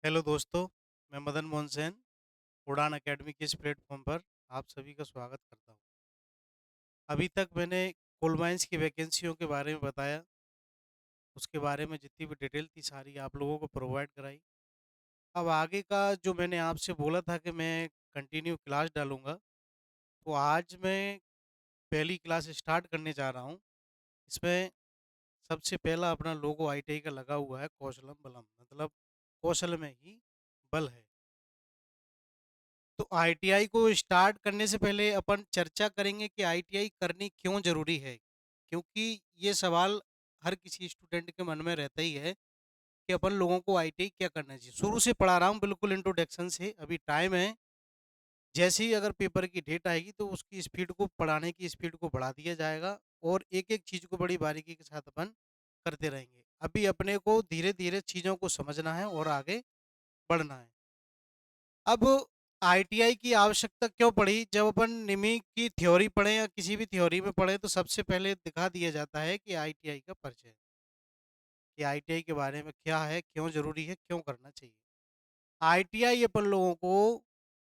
Hello दोस्तों, मैं मदन मोहन सेन, उड़ान अकेडमी के इस प्लेटफॉर्म पर आप सभी का स्वागत करता हूँ। अभी तक मैंने कोल माइंस की वैकेंसियों के बारे में बताया, उसके बारे में जितनी भी डिटेल थी सारी आप लोगों को प्रोवाइड कराई। अब आगे का जो मैंने आपसे बोला था कि मैं कंटिन्यू क्लास डालूँगा, तो आज मैं पहली क्लास स्टार्ट करने जा रहा हूँ। इसमें सबसे पहला अपना लोगो आईटीआई का लगा हुआ है, कौशलम बलम, मतलब कौशल में ही बल है। तो आईटीआई को स्टार्ट करने से पहले अपन चर्चा करेंगे कि आईटीआई करनी क्यों ज़रूरी है, क्योंकि ये सवाल हर किसी स्टूडेंट के मन में रहता ही है कि अपन लोगों को आईटीआई क्या करना चाहिए। शुरू से पढ़ा रहा हूँ, बिल्कुल इंट्रोडक्शन से, अभी टाइम है। जैसे ही अगर पेपर की डेट आएगी तो उसकी स्पीड को, पढ़ाने की स्पीड को बढ़ा दिया जाएगा और एक एक चीज़ को बड़ी बारीकी के साथ अपन करते रहेंगे। अभी अपने को धीरे धीरे चीज़ों को समझना है और आगे बढ़ना है। अब आईटीआई की आवश्यकता क्यों पड़ी? जब अपन निमी की थ्योरी पढ़ें या किसी भी थ्योरी में पढ़ें तो सबसे पहले दिखा दिया जाता है कि आईटीआई का परिचय, कि आईटीआई के बारे में क्या है, क्यों ज़रूरी है, क्यों करना चाहिए। आईटीआई अपन लोगों को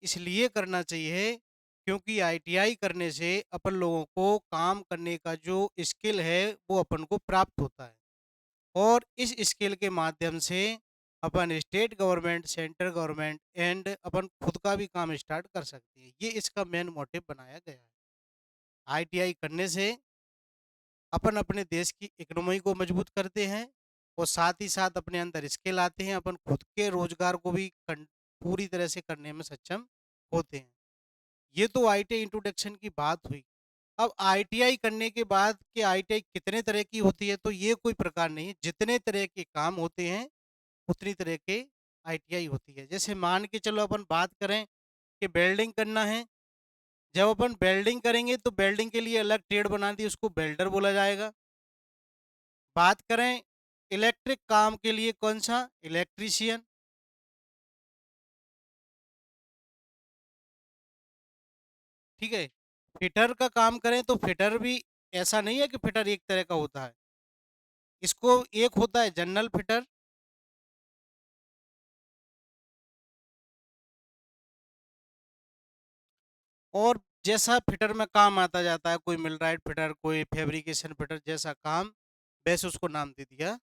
इसलिए करना चाहिए क्योंकि आईटीआई करने से अपन लोगों को काम करने का जो स्किल है वो अपन को प्राप्त होता है और इस स्किल के माध्यम से अपन state government, central government and अपन खुद का भी काम स्टार्ट कर सकते हैं। ये इसका मेन मोटिव बनाया गया है। आईटीआई करने से अपन अपने देश की इकोनॉमी को मजबूत करते हैं और साथ ही साथ अपने अंदर स्किल आते हैं, अपन खुद के रोजगार को भी पूरी तरह से करने में सक्षम होते हैं। ये तो आईटीआई इंट्रोडक्शन की बात हुई। अब आईटीआई करने के बाद कि आईटीआई कितने तरह की होती है, तो ये कोई प्रकार नहीं है। जितने तरह के काम होते हैं उतनी तरह के आईटीआई होती है। जैसे मान के चलो अपन बात करें कि वेल्डिंग करना है। जब अपन वेल्डिंग करेंगे तो वेल्डिंग के लिए अलग ट्रेड बना दी, उसको वेल्डर बोला जाएगा। बात करें इलेक्ट्रिक काम के लिए, कौन सा? इलेक्ट्रीशियन। ठीक है। फिटर का काम करें तो फिटर भी ऐसा नहीं है कि फिटर एक तरह का होता है। इसको एक होता है जनरल फिटर, और जैसा फिटर में काम आता जाता है, कोई मिलराइट फिटर, कोई फैब्रिकेशन फिटर, जैसा काम वैसे उसको नाम दे दिया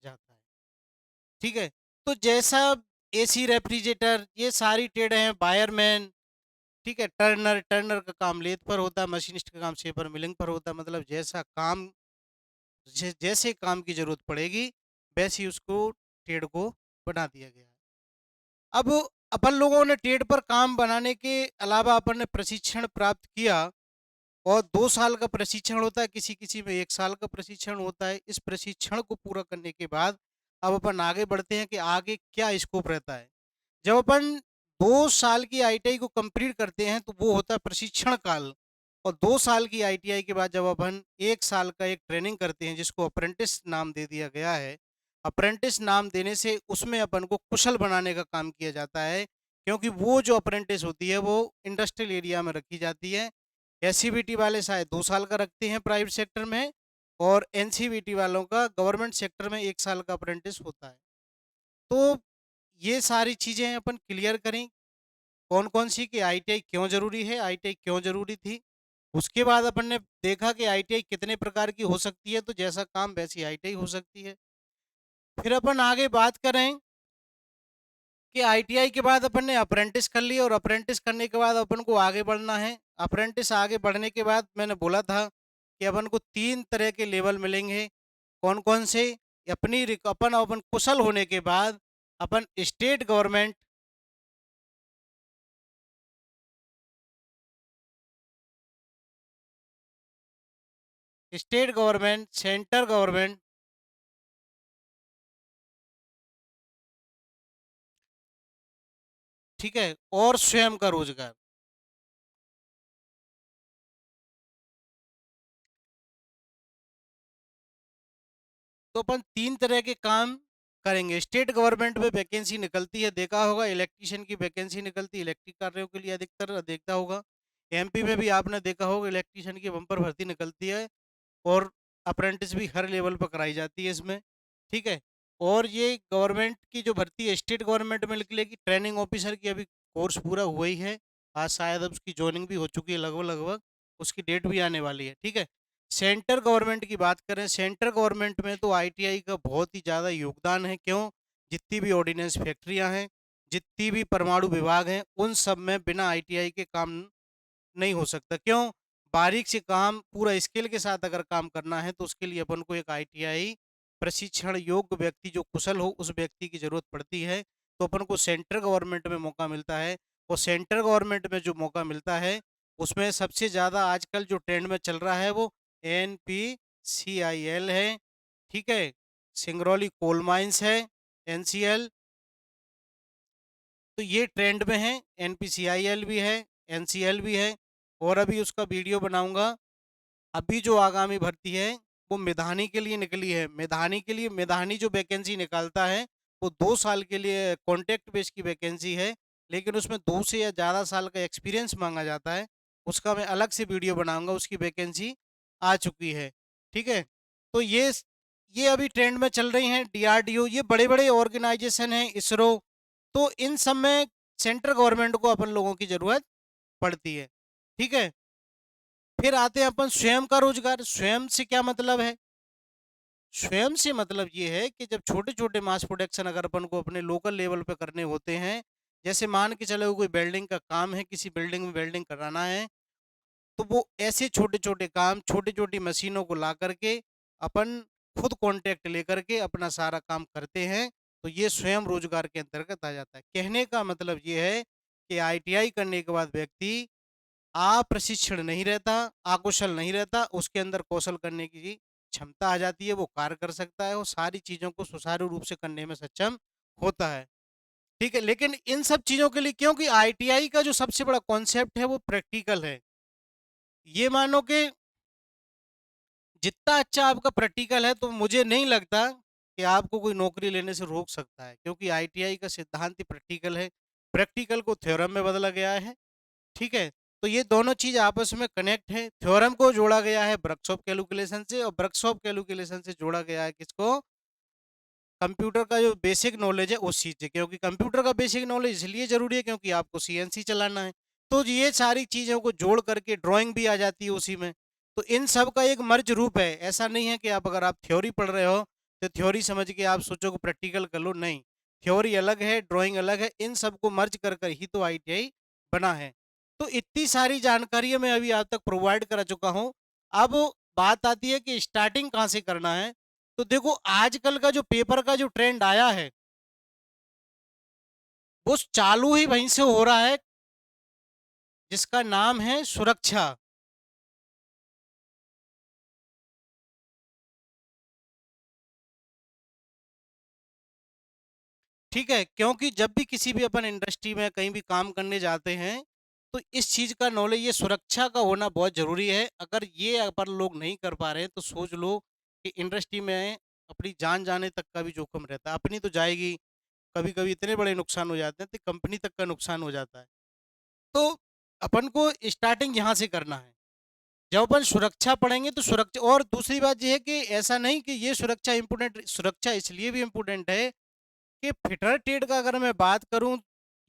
जाता है। ठीक है। तो जैसा एसी, रेफ्रिजरेटर, ये सारी ट्रेड हैं, वायरमैन। ठीक है। टर्नर, टर्नर का काम लेथ पर होता है, मशीनिस्ट का काम शेपर मिलिंग पर होता है। मतलब जैसा काम, जैसे काम की जरूरत पड़ेगी वैसे ही उसको, ट्रेड को बना दिया गया है। अब अपन लोगों ने ट्रेड पर काम बनाने के अलावा अपन ने प्रशिक्षण प्राप्त किया, और 2 साल का प्रशिक्षण होता है, किसी किसी में 1 साल का प्रशिक्षण होता है। इस प्रशिक्षण को पूरा करने के बाद अब अपन आगे बढ़ते हैं कि आगे क्या स्कोप रहता है। जब अपन 2 साल की आईटीआई को कंप्लीट करते हैं तो वो होता है प्रशिक्षण काल, और 2 साल की आईटीआई के बाद जब अपन 1 साल का एक ट्रेनिंग करते हैं जिसको अप्रेंटिस नाम दे दिया गया है। अप्रेंटिस नाम देने से उसमें अपन को कुशल बनाने का काम किया जाता है, क्योंकि वो जो अप्रेंटिस होती है वो इंडस्ट्रियल एरिया में रखी जाती है। एससीबीटी वाले शायद 2 साल का रखते हैं प्राइवेट सेक्टर में, और एनसीबीटी वालों का गवर्नमेंट सेक्टर में 1 साल का अप्रेंटिस होता है। तो ये सारी चीज़ें अपन क्लियर करें, कौन कौन सी, कि आईटीआई क्यों ज़रूरी है, आईटीआई क्यों ज़रूरी थी। उसके बाद अपन ने देखा कि आईटीआई कितने प्रकार की हो सकती है, तो जैसा काम वैसी आईटीआई हो सकती है। फिर अपन आगे बात करें कि आईटीआई के बाद अपन ने अप्रेंटिस कर लिया, और अप्रेंटिस करने के बाद अपन को आगे बढ़ना है। अप्रेंटिस आगे बढ़ने के बाद मैंने बोला था कि अपन को 3 तरह के लेवल मिलेंगे। कौन कौन से? अपन अपन कुशल होने के बाद अपन स्टेट गवर्नमेंट, सेंट्रल गवर्नमेंट, ठीक है, और स्वयं का रोजगार। तो अपन 3 तरह के काम करेंगे। स्टेट गवर्नमेंट में वैकेंसी निकलती है, देखा होगा, इलेक्ट्रीशियन की वैकेंसी निकलती है, इलेक्ट्रिक कार्यों के लिए अधिकतर देखता होगा। एमपी में भी आपने देखा होगा इलेक्ट्रीशियन की बम्पर भर्ती निकलती है, और अप्रेंटिस भी हर लेवल पर कराई जाती है इसमें। ठीक है। और ये गवर्नमेंट की जो भर्ती है स्टेट गवर्नमेंट में निकलेगी। ट्रेनिंग ऑफिसर की अभी कोर्स पूरा हुआ ही है, आज शायद अब उसकी ज्वाइनिंग भी हो चुकी है लगभग लगभग, उसकी डेट भी आने वाली है। ठीक है, सेंटर गवर्नमेंट की बात करें, सेंटर गवर्नमेंट में तो आईटीआई का बहुत ही ज़्यादा योगदान है। क्यों? जितनी भी ऑर्डिनेंस फैक्ट्रियाँ हैं, जितनी भी परमाणु विभाग हैं, उन सब में बिना आईटीआई के काम नहीं हो सकता। क्यों? बारीक से काम पूरा स्किल के साथ अगर काम करना है तो उसके लिए अपन को एक आईटीआई प्रशिक्षण योग्य व्यक्ति जो कुशल हो उस व्यक्ति की जरूरत पड़ती है। तो अपन को सेंट्रल गवर्नमेंट में मौका मिलता है, और सेंट्रल गवर्नमेंट में जो मौका मिलता है उसमें सबसे ज़्यादा आजकल जो ट्रेंड में चल रहा है वो NPCIL है। ठीक है, सिंगरौली कोल माइंस है, NCL, तो ये ट्रेंड में है। NPCIL भी है, NCL भी है, और अभी उसका वीडियो बनाऊंगा। अभी जो आगामी भर्ती है वो मेधानी के लिए निकली है। मेधानी के लिए, मेधानी जो वैकेंसी निकालता है वो 2 साल के लिए कॉन्ट्रैक्ट बेस की वैकेंसी है, लेकिन उसमें 2 से या ज़्यादा साल का एक्सपीरियंस मांगा जाता है। उसका मैं अलग से वीडियो बनाऊंगा, उसकी वैकेंसी आ चुकी है। ठीक है, तो ये अभी ट्रेंड में चल रही हैं। DRDO, ये बड़े बड़े ऑर्गेनाइजेशन हैं, इसरो, तो इन सब में सेंट्रल गवर्नमेंट को अपन लोगों की जरूरत पड़ती है। ठीक है, फिर आते हैं अपन स्वयं का रोजगार। स्वयं से क्या मतलब है? स्वयं से मतलब ये है कि जब छोटे छोटे मास प्रोडक्शन अगर अपन को अपने लोकल लेवल पे करने होते हैं, जैसे मान के चलो कोई बिल्डिंग का काम है, किसी बिल्डिंग में वेल्डिंग कराना है, तो वो ऐसे छोटे छोटे काम छोटी छोटी मशीनों को ला करके अपन खुद कॉन्ट्रैक्ट लेकर के अपना सारा काम करते हैं। तो ये स्वयं रोजगार के अंतर्गत आ जाता है। कहने का मतलब ये है कि आईटीआई करने के बाद व्यक्ति अप्रशिक्षण नहीं रहता, अकुशल नहीं रहता, उसके अंदर कौशल करने की क्षमता आ जाती है, वो कार्य कर सकता है और सारी चीज़ों को सुचारू रूप से करने में सक्षम होता है। ठीक है, लेकिन इन सब चीज़ों के लिए, क्योंकि आईटीआई का जो सबसे बड़ा कॉन्सेप्ट है वो प्रैक्टिकल है। ये मानो कि जितना अच्छा आपका प्रैक्टिकल है तो मुझे नहीं लगता कि आपको कोई नौकरी लेने से रोक सकता है, क्योंकि आईटीआई का सिद्धांत ही प्रैक्टिकल है। प्रैक्टिकल को थ्योरम में बदला गया है। ठीक है, तो ये दोनों चीज आपस में कनेक्ट है। थ्योरम को जोड़ा गया है वर्कशॉप कैलकुलेशन से, और वर्कशॉप कैलकुलेशन से जोड़ा गया है किसको? कंप्यूटर का जो बेसिक नॉलेज है उस चीज से। क्योंकि कंप्यूटर का बेसिक नॉलेज इसलिए जरूरी है क्योंकि आपको सीएनसी चलाना है। तो ये सारी चीजों को जोड़ करके ड्राइंग भी आ जाती है उसी में। तो इन सब का एक मर्ज रूप है। ऐसा नहीं है कि आप अगर आप थ्योरी पढ़ रहे हो तो थ्योरी समझ के आप सोचो कि प्रैक्टिकल कर लो, नहीं। थ्योरी अलग है, ड्राइंग अलग है, इन सबको मर्ज कर कर ही तो आईटीआई बना है। तो इतनी सारी जानकारी मैं अभी आज तक प्रोवाइड करा चुका हूँ। अब बात आती है कि स्टार्टिंग कहाँ से करना है। तो देखो, आजकल का जो पेपर का जो ट्रेंड आया है वो चालू ही वहीं से हो रहा है, जिसका नाम है सुरक्षा। ठीक है, क्योंकि जब भी किसी भी अपन इंडस्ट्री में कहीं भी काम करने जाते हैं तो इस चीज का नॉलेज, ये सुरक्षा का होना बहुत जरूरी है। अगर ये अपन लोग नहीं कर पा रहे हैं तो सोच लो कि इंडस्ट्री में अपनी जान जाने तक का भी जोखिम रहता है। अपनी तो जाएगी, कभी कभी इतने बड़े नुकसान हो जाते हैं तो कंपनी तक का नुकसान हो जाता है। तो अपन को स्टार्टिंग यहाँ से करना है। जब अपन सुरक्षा पढ़ेंगे तो सुरक्षा, और दूसरी बात यह है कि ऐसा नहीं कि ये सुरक्षा इम्पोर्टेंट, सुरक्षा इसलिए भी इम्पोर्टेंट है कि फिटर ट्रेड का अगर मैं बात करूं,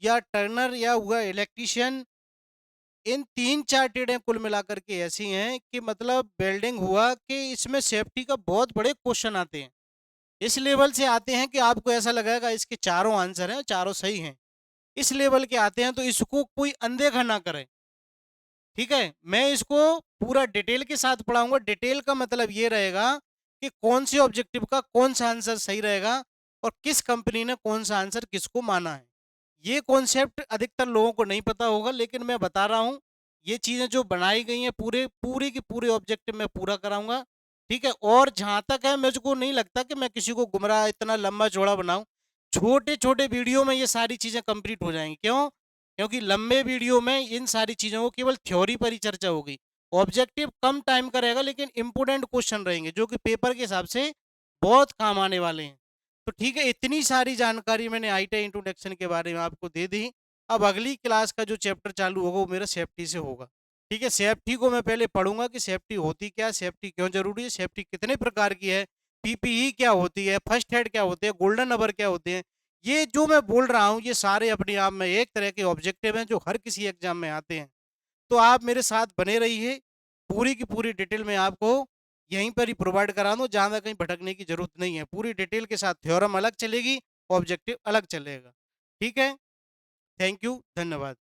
या टर्नर या हुआ इलेक्ट्रिशियन, इन 3-4 ट्रेडें कुल मिलाकर के ऐसी हैं कि मतलब वेल्डिंग हुआ कि इसमें सेफ्टी का बहुत बड़े क्वेश्चन आते हैं। इस लेवल से आते हैं कि आपको ऐसा लगेगा इसके चारों आंसर हैं, चारों सही हैं। इस लेवल के आते हैं, तो इसको कोई अनदेखा ना करे। ठीक है, मैं इसको पूरा डिटेल के साथ पढ़ाऊंगा। डिटेल का मतलब ये रहेगा कि कौन से ऑब्जेक्टिव का कौन सा आंसर सही रहेगा और किस कंपनी ने कौन सा आंसर किसको माना है। ये कॉन्सेप्ट अधिकतर लोगों को नहीं पता होगा, लेकिन मैं बता रहा हूँ। ये चीजें जो बनाई गई हैं पूरे पूरे के पूरे ऑब्जेक्टिव में पूरा कराऊंगा। ठीक है, और जहां तक है मुझको नहीं लगता कि मैं किसी को गुमराह इतना लंबा चौड़ा बनाऊं। छोटे छोटे वीडियो में ये सारी चीजें कंप्लीट हो जाएंगी। क्यों? क्योंकि लंबे वीडियो में इन सारी चीजों को केवल थ्योरी पर ही चर्चा होगी। ऑब्जेक्टिव कम टाइम का रहेगा, लेकिन इंपोर्टेंट क्वेश्चन रहेंगे जो कि पेपर के हिसाब से बहुत काम आने वाले हैं। तो ठीक है, इतनी सारी जानकारी मैंने आईटीआई इंट्रोडक्शन के बारे में आपको दे दी। अब अगली क्लास का जो चैप्टर चालू होगा वो मेरा सेफ्टी से होगा। ठीक है, सेफ्टी को मैं पहले पढ़ूंगा कि सेफ्टी होती क्या, सेफ्टी क्यों जरूरी है, सेफ्टी कितने प्रकार की है, पीपीई क्या होती है, फर्स्ट एड क्या होते हैं, गोल्डन नंबर क्या होते हैं, ये जो मैं बोल रहा हूँ ये सारे अपने आप में एक तरह के ऑब्जेक्टिव हैं जो हर किसी एग्जाम में आते हैं। तो आप मेरे साथ बने रहिए, पूरी की पूरी डिटेल में आपको यहीं पर ही प्रोवाइड करा दूँ, ज़्यादा कहीं भटकने की ज़रूरत नहीं है। पूरी डिटेल के साथ थ्योरम अलग चलेगी, ऑब्जेक्टिव अलग चलेगा। ठीक है? थैंक यू, धन्यवाद।